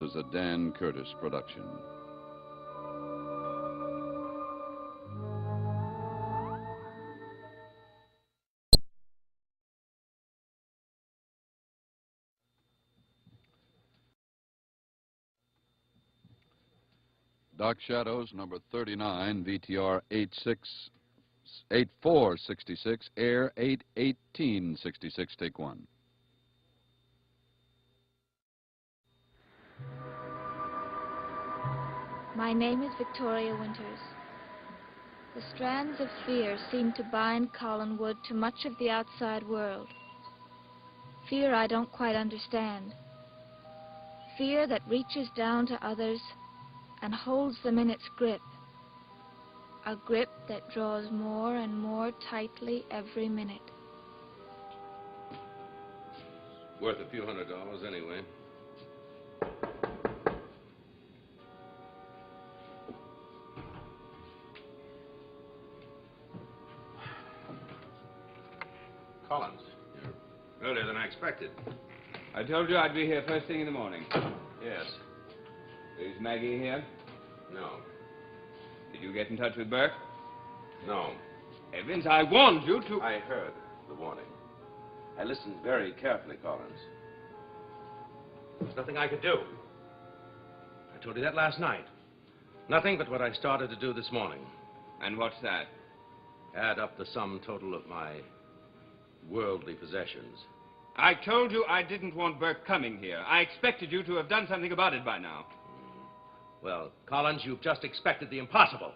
was a Dan Curtis production. Dark Shadows, number 39, VTR 8466, air 81866, take one. My name is Victoria Winters. The strands of fear seem to bind Collinwood to much of the outside world. Fear I don't quite understand. Fear that reaches down to others and holds them in its grip. A grip that draws more and more tightly every minute. Worth a few $100 anyway. Collins, you're earlier than I expected. I told you I'd be here first thing in the morning. Yes. Is Maggie here? No. Did you get in touch with Burke? No. Evans, I warned you to... I heard the warning. I listened very carefully, Collins. There's nothing I could do. I told you that last night. Nothing but what I started to do this morning. And what's that? Add up the sum total of my worldly possessions. I told you I didn't want Burke coming here. I expected you to have done something about it by now. Well, Collins, you've just expected the impossible.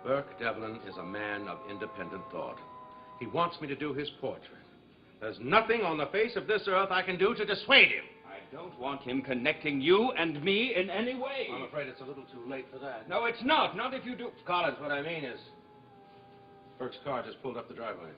Burke Devlin is a man of independent thought. He wants me to do his portrait. There's nothing on the face of this earth I can do to dissuade him. I don't want him connecting you and me in any way. I'm afraid it's a little too late for that. No, it's not. Not if you do... Collins, what I mean is, Burke's car just pulled up the driveway.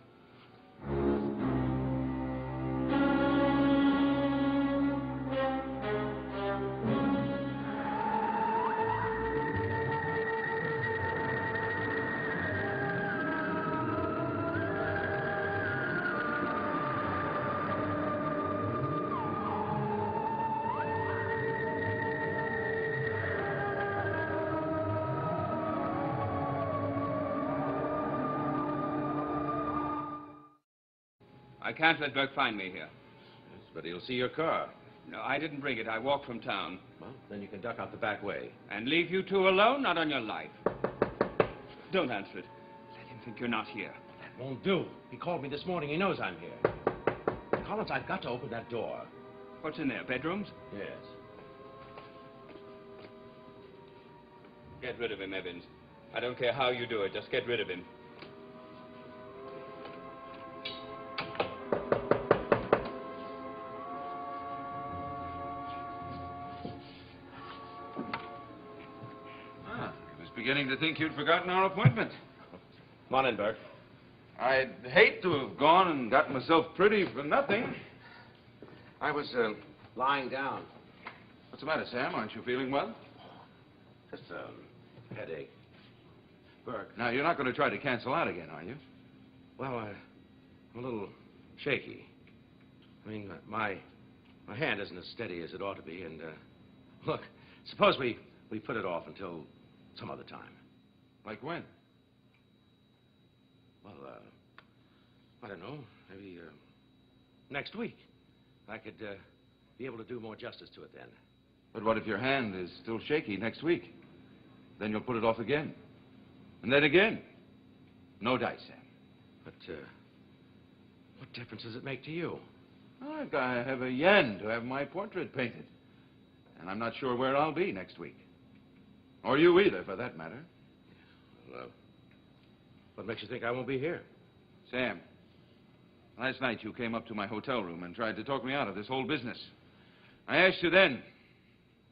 I can't let Burke find me here. Yes, but he'll see your car. No, I didn't bring it. I walked from town. Well, then you can duck out the back way. And leave you two alone? Not on your life. Don't answer it. Let him think you're not here. That won't do. He called me this morning. He knows I'm here. Collins, I've got to open that door. What's in there? Bedrooms? Yes. Get rid of him, Evans. I don't care how you do it. Just get rid of him. Beginning to think you'd forgotten our appointment. Come on in, Burke. I'd hate to have gone and gotten myself pretty for nothing. I was, lying down. What's the matter, Sam? Aren't you feeling well? Just a headache. Burke. Now, you're not going to try to cancel out again, are you? Well, I'm a little shaky. I mean, my hand isn't as steady as it ought to be, and, look, suppose we put it off until some other time. Like when? Well, I don't know. Maybe, next week. I could, be able to do more justice to it then. But what if your hand is still shaky next week? Then you'll put it off again. And then again. No dice, Sam. But, what difference does it make to you? Well, I've got to have a yen to have my portrait painted. And I'm not sure where I'll be next week. Or you either, for that matter. Well, what makes you think I won't be here? Sam, last night you came up to my hotel room and tried to talk me out of this whole business. I asked you then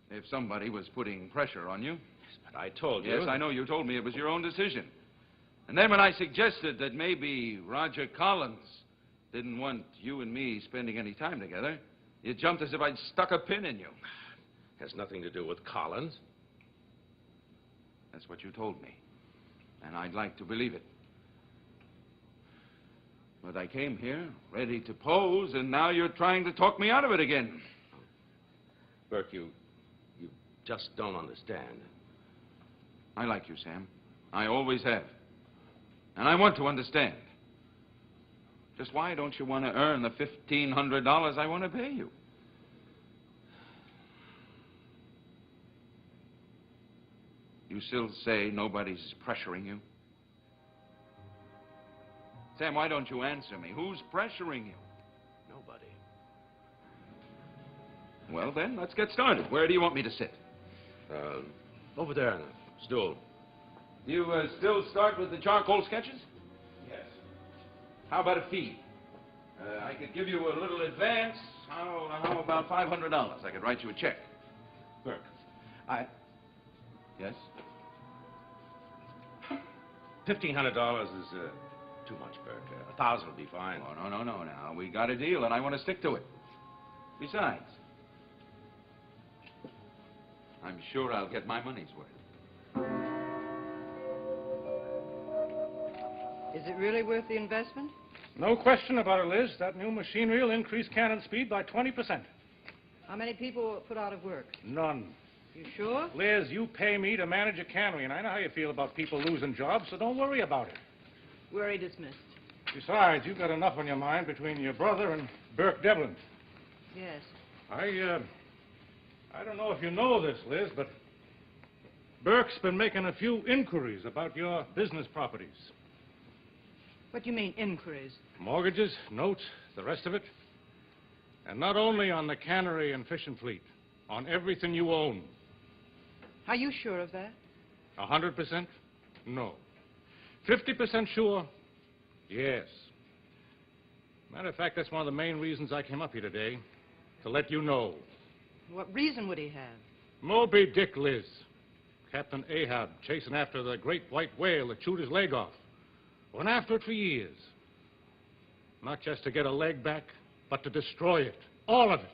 if somebody was putting pressure on you. Yes, but I told you. Yes, I know you told me it was your own decision. And then when I suggested that maybe Roger Collins didn't want you and me spending any time together, you jumped as if I'd stuck a pin in you. Has nothing to do with Collins. That's what you told me. And I'd like to believe it. But I came here ready to pose, and now you're trying to talk me out of it again. Burke, you just don't understand. I like you, Sam. I always have. And I want to understand. Just why don't you want to earn the $1,500 I want to pay you? You still say nobody's pressuring you? Sam, why don't you answer me? Who's pressuring you? Nobody. Well, then, let's get started. Where do you want me to sit? Over there on the stool. You still start with the charcoal sketches? Yes. How about a fee? I could give you a little advance. How about $500? I could write you a check. Burke, Yes? $1,500 is too much, Burke. $1,000 will be fine. Oh, no. Now, we got a deal, and I want to stick to it. Besides, I'm sure I'll get my money's worth. Is it really worth the investment? No question about it, Liz. That new machinery will increase cannon speed by 20%. How many people will it put out of work? None. You sure? Liz, you pay me to manage a cannery, and I know how you feel about people losing jobs, so don't worry about it. Worry dismissed. Besides, you've got enough on your mind between your brother and Burke Devlin. Yes. I don't know if you know this, Liz, but Burke's been making a few inquiries about your business properties. What do you mean, inquiries? Mortgages, notes, the rest of it. And not only on the cannery and fishing fleet, on everything you own. Are you sure of that? 100%? No. 50% sure? Yes. Matter of fact, that's one of the main reasons I came up here today, to let you know. What reason would he have? Moby Dick, Liz. Captain Ahab chasing after the great white whale that chewed his leg off. Went after it for years. Not just to get a leg back, but to destroy it. All of it.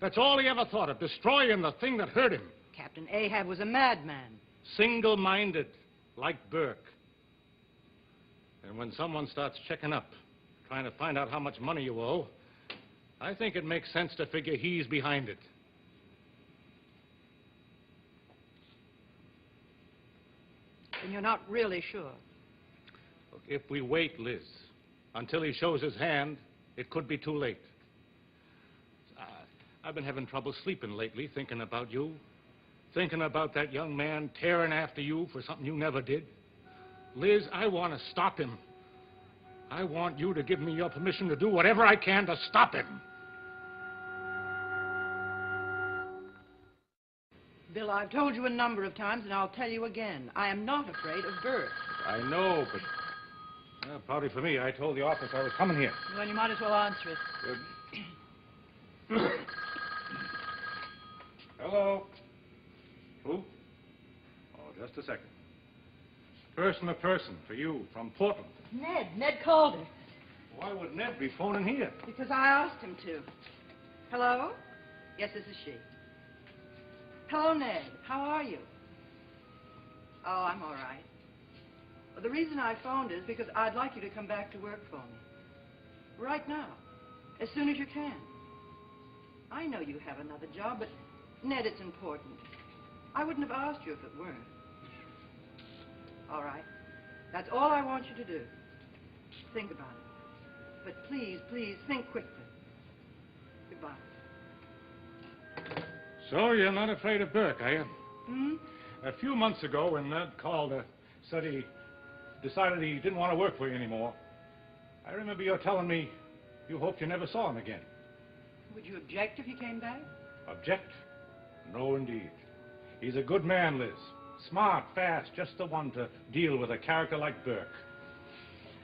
That's all he ever thought of, destroying the thing that hurt him. Captain Ahab was a madman. Single-minded, like Burke. And when someone starts checking up, trying to find out how much money you owe, I think it makes sense to figure he's behind it. And you're not really sure. Look, if we wait, Liz, until he shows his hand, it could be too late. I've been having trouble sleeping lately, thinking about you. Thinking about that young man tearing after you for something you never did. Liz, I want to stop him. I want you to give me your permission to do whatever I can to stop him. Bill, I've told you a number of times, and I'll tell you again. I am not afraid of Burke. I know, but... probably for me, I told the office I was coming here. Well, you might as well answer it. Hello? Who? Oh, just a second. Person to person, for you, from Portland. Ned Calder. Why would Ned be phoning here? Because I asked him to. Hello? Yes, this is she. Hello, Ned. How are you? Oh, I'm all right. Well, the reason I phoned is because I'd like you to come back to work for me. Right now. As soon as you can. I know you have another job, but, Ned, it's important. I wouldn't have asked you if it weren't. All right. That's all I want you to do. Think about it. But please, please, think quickly. Goodbye. So you're not afraid of Burke, are you? Hmm? A few months ago, when Ned called, said he decided he didn't want to work for you anymore, I remember you telling me you hoped you never saw him again. Would you object if he came back? Object? No, indeed. He's a good man, Liz. Smart, fast, just the one to deal with a character like Burke.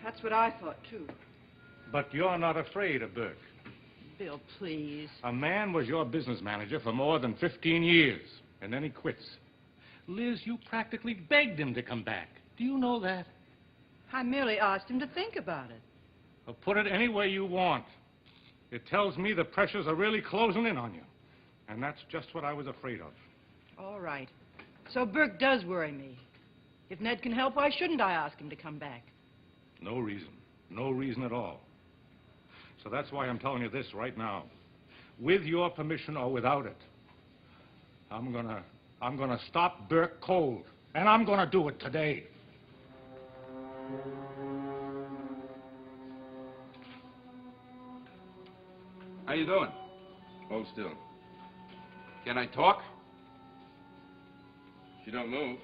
That's what I thought, too. But you're not afraid of Burke. Bill, please. A man was your business manager for more than 15 years, and then he quits. Liz, you practically begged him to come back. Do you know that? I merely asked him to think about it. Well, put it any way you want. It tells me the pressures are really closing in on you. And that's just what I was afraid of. All right. So Burke does worry me. If Ned can help, why shouldn't I ask him to come back? No reason. No reason at all. So that's why I'm telling you this right now. With your permission or without it, I'm gonna stop Burke cold. And I'm gonna do it today. How you doing? Hold still. Can I talk? If you don't move.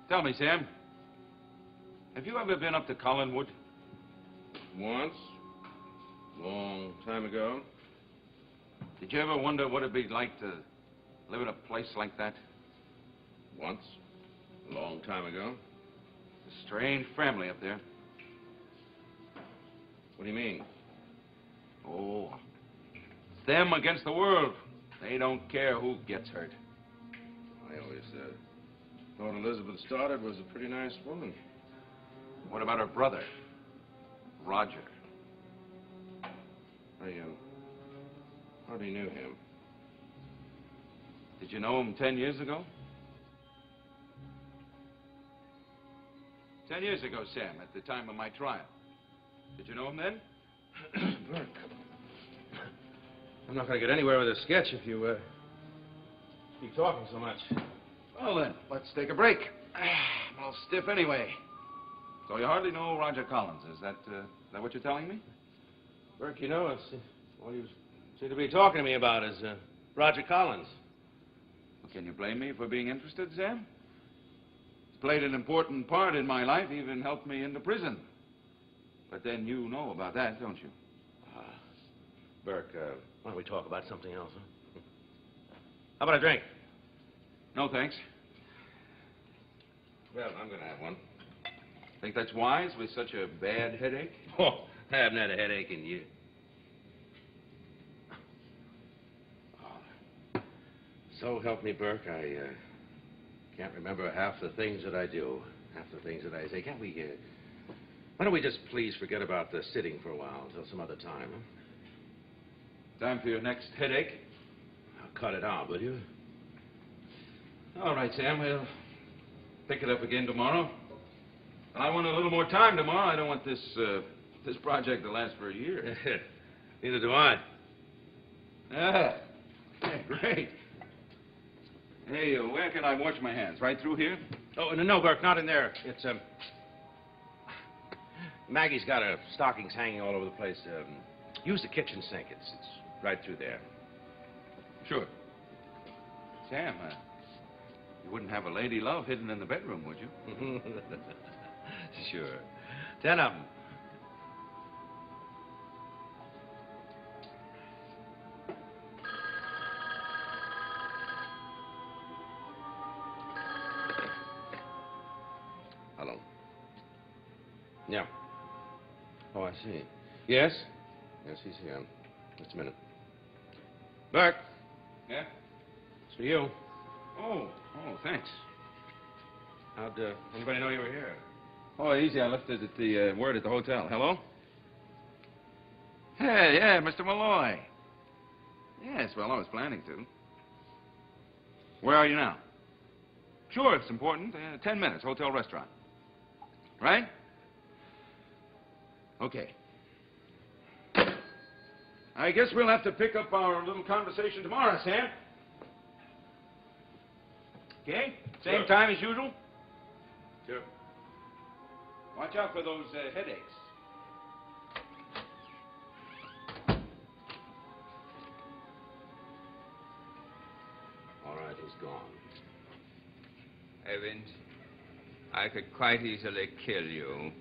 Tell me, Sam. Have you ever been up to Collinwood? Once. Long time ago. Did you ever wonder what it'd be like to live in a place like that? Once. A long time ago. A strange family up there. What do you mean? Oh, it's them against the world. They don't care who gets hurt. I always thought Elizabeth Stoddard was a pretty nice woman. What about her brother, Roger? I hardly knew him. Did you know him 10 years ago? 10 years ago, Sam, at the time of my trial. Did you know him then? Burke, I'm not going to get anywhere with this sketch if you keep talking so much. Well, then, let's take a break. I'm all stiff anyway. So you hardly know Roger Collins. Is that what you're telling me? Burke, you know, it's all you seem to be talking to me about is Roger Collins. Well, can you blame me for being interested, Sam? He's played an important part in my life, even helped me into prison. But then you know about that, don't you? Burke, why don't we talk about something else, huh? How about a drink? No, thanks. Well, I'm going to have one. Think that's wise with such a bad headache? Oh, I haven't had a headache in years. Oh. So help me, Burke, I can't remember half the things that I do, half the things that I say. Can't we, why don't we just please forget about the sitting for a while until some other time, huh? Time for your next headache? I'll cut it out, will you? All right, Sam, we'll pick it up again tomorrow. I want a little more time tomorrow. I don't want this project to last for a year. Neither do I. Ah, great. Hey, where can I wash my hands? Right through here? Oh, no, Burke, not in there. It's, Maggie's got her stockings hanging all over the place. Use the kitchen sink. It's right through there. Sure. Sam, you wouldn't have a lady love hidden in the bedroom, would you? Sure. 10 of them. Hello. Yeah. Oh, I see. Yes? Yes, he's here. Just a minute. Burke. Yeah? It's for you. Oh, thanks. How'd anybody know you were here? Oh, easy. I left it at the word at the hotel. Hello? Hey, yeah, Mr. Malloy. Yes, well, I was planning to. Where are you now? Sure, it's important. 10 minutes, hotel restaurant. Right? Okay. I guess we'll have to pick up our little conversation tomorrow, Sam. Okay? Same Sure. time as usual? Sure. Watch out for those headaches. All right, he's gone. Evans, I could quite easily kill you.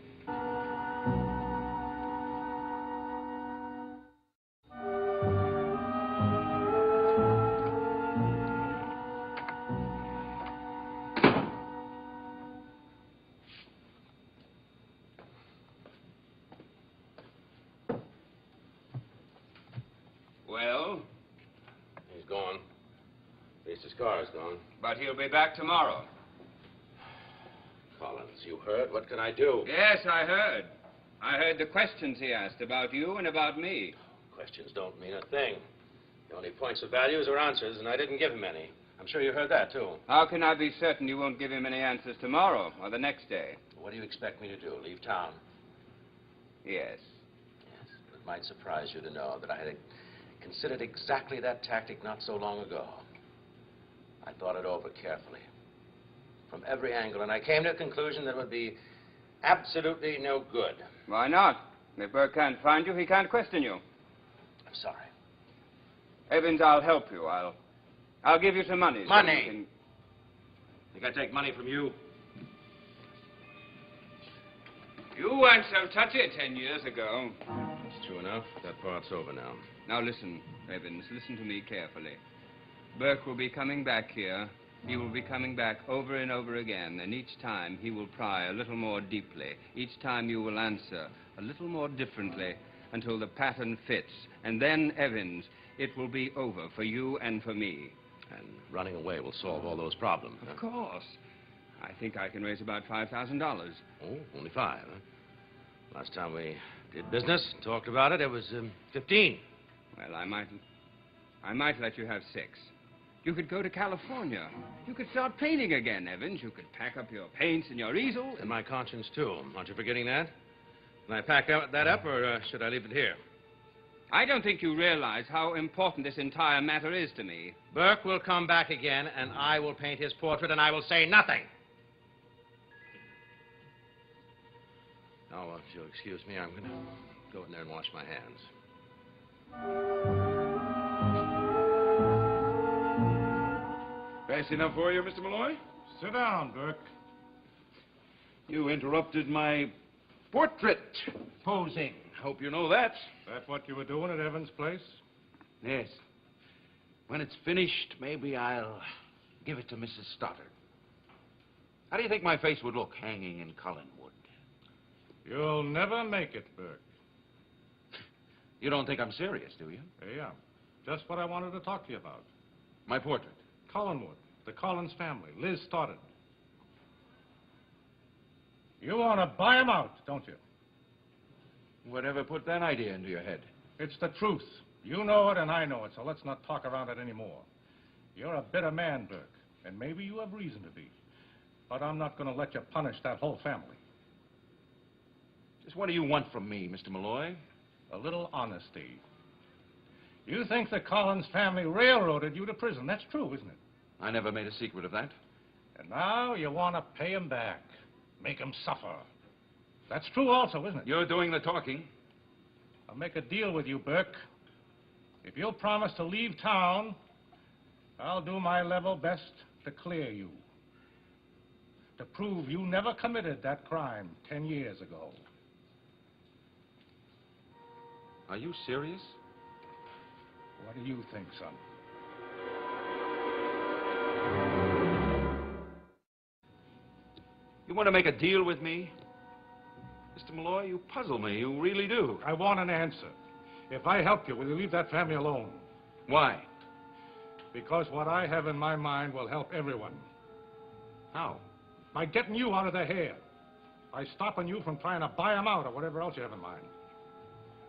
Well, He's gone. At least his car is gone. but he'll be back tomorrow. Collins, you heard? What can I do? Yes, I heard. I heard the questions he asked about you and about me. Questions don't mean a thing. The only points of values are answers, and I didn't give him any. I'm sure you heard that, too. How can I be certain you won't give him any answers tomorrow or the next day? What do you expect me to do? Leave town? Yes. might surprise you to know that I had considered exactly that tactic not so long ago. I thought it over carefully, from every angle, and I came to a conclusion that it would be absolutely no good. Why not? If Burke can't find you, he can't question you. I'm sorry. Evans, I'll help you. I'll give you some money. Money? So you Think I take money from you? You weren't so touchy 10 years ago. That's true enough. That part's over now. Now listen, Evans, listen to me carefully. Burke will be coming back here. He will be coming back over and over again, and each time he will pry a little more deeply. Each time you will answer a little more differently until the pattern fits. And then, Evans, it will be over for you and for me. And running away will solve all those problems. Of course. I think I can raise about $5,000. Oh, only 5, huh? Last time we did business, talked about it, it was 15. Well, I might let you have 6. You could go to California. You could start painting again, Evans. You could pack up your paints and your easel. And my conscience, too. Aren't you forgetting that? Can I pack that up, or should I leave it here? I don't think you realize how important this entire matter is to me. Burke will come back again, and I will paint his portrait, and I will say nothing. Now, if you'll excuse me, I'm going to go in there and wash my hands. Fast enough for you, Mr. Malloy? Sit down, Burke. You interrupted my portrait posing. Hope you know that. That what you were doing at Evans' place? Yes. When it's finished, maybe I'll give it to Mrs. Stoddard. How do you think my face would look hanging in Collinwood? You'll never make it, Burke. You don't think I'm serious, do you? Yeah. Just what I wanted to talk to you about. My portrait. Collinwood, the Collins family, Liz Stoddard. You want to buy 'em out, don't you? Whatever put that idea into your head? It's the truth. You know it and I know it, so let's not talk around it anymore. You're a bitter man, Burke, and maybe you have reason to be. But I'm not going to let you punish that whole family. Just what do you want from me, Mr. Malloy? A little honesty. You think the Collins family railroaded you to prison. That's true, isn't it? I never made a secret of that. And now you want to pay 'em back. Make 'em suffer. That's true also, isn't it? You're doing the talking. I'll make a deal with you, Burke. If you'll promise to leave town, I'll do my level best to clear you. To prove you never committed that crime 10 years ago. Are you serious? What do you think, son? You want to make a deal with me? Mr. Malloy, you puzzle me. You really do. I want an answer. If I help you, will you leave that family alone? Why? Because what I have in my mind will help everyone. How? By getting you out of their hair. By stopping you from trying to buy 'em out or whatever else you have in mind.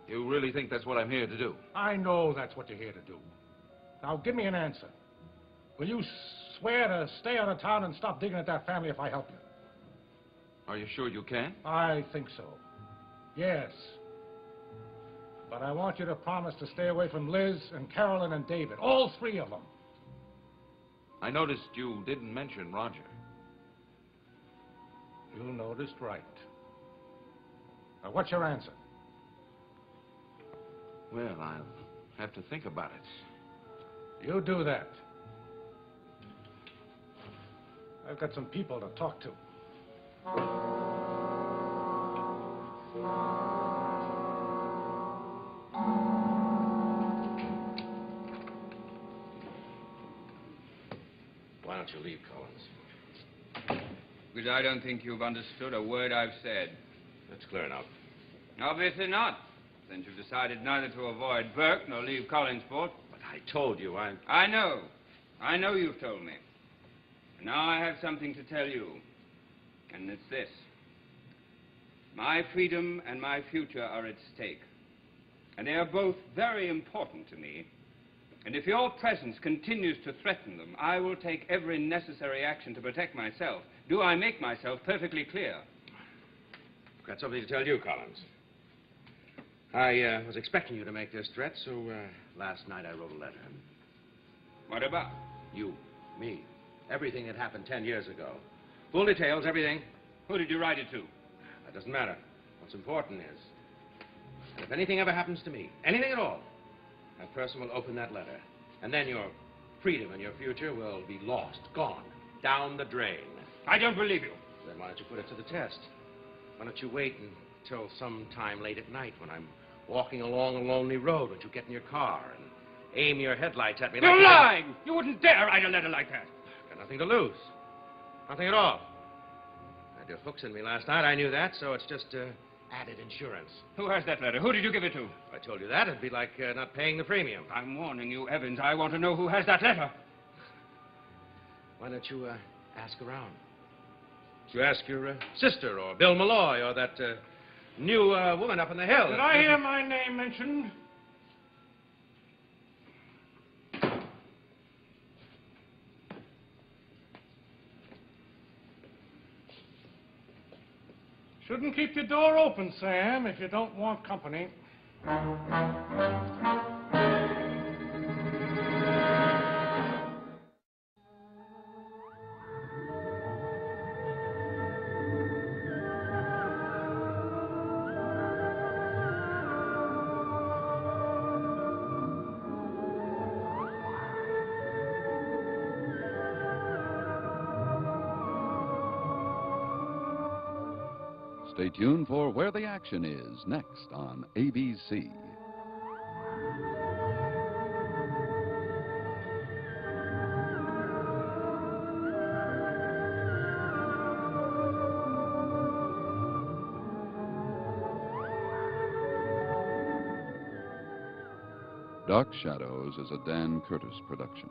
You really think that's what I'm here to do? I know that's what you're here to do. Now, give me an answer. Will you swear to stay out of town and stop digging at that family if I help you? Are you sure you can? I think so. Yes. But I want you to promise to stay away from Liz and Carolyn and David. All 3 of them. I noticed you didn't mention Roger. You noticed right. Now, what's your answer? Well, I'll have to think about it. You do that. I've got some people to talk to. Why don't you leave, Collins? Because I don't think you've understood a word I've said. That's clear enough. Obviously not, since you've decided neither to avoid Burke nor leave Collinsport. But I told you, I know. I know you've told me. And now I have something to tell you. And it's this. My freedom and my future are at stake. And they are both very important to me. And if your presence continues to threaten them, I will take every necessary action to protect myself. Do I make myself perfectly clear? I've got something to tell you, Collins. I was expecting you to make this threat, so last night I wrote a letter. What about? You, me, everything that happened 10 years ago. Full details, everything. Who did you write it to? That doesn't matter. What's important is that if anything ever happens to me, anything at all, that person will open that letter. And then your freedom and your future will be lost, gone, down the drain. I don't believe you. Then why don't you put it to the test? Why don't you wait until some time late at night when I'm walking along a lonely road, when you get in your car and aim your headlights at me like... You're lying! You wouldn't dare write a letter like that. Got nothing to lose. Nothing at all. I had your hooks in me last night. I knew that, so it's just added insurance. Who has that letter? Who did you give it to? If I told you that, it'd be like not paying the premium. I'm warning you, Evans. I want to know who has that letter. Why don't you ask around? You ask your sister or Bill Malloy or that new woman up on the hill. Did I hear my name mentioned? Shouldn't keep your door open, Sam, if you don't want company. Stay tuned for Where the Action Is next on ABC. Dark Shadows is a Dan Curtis production.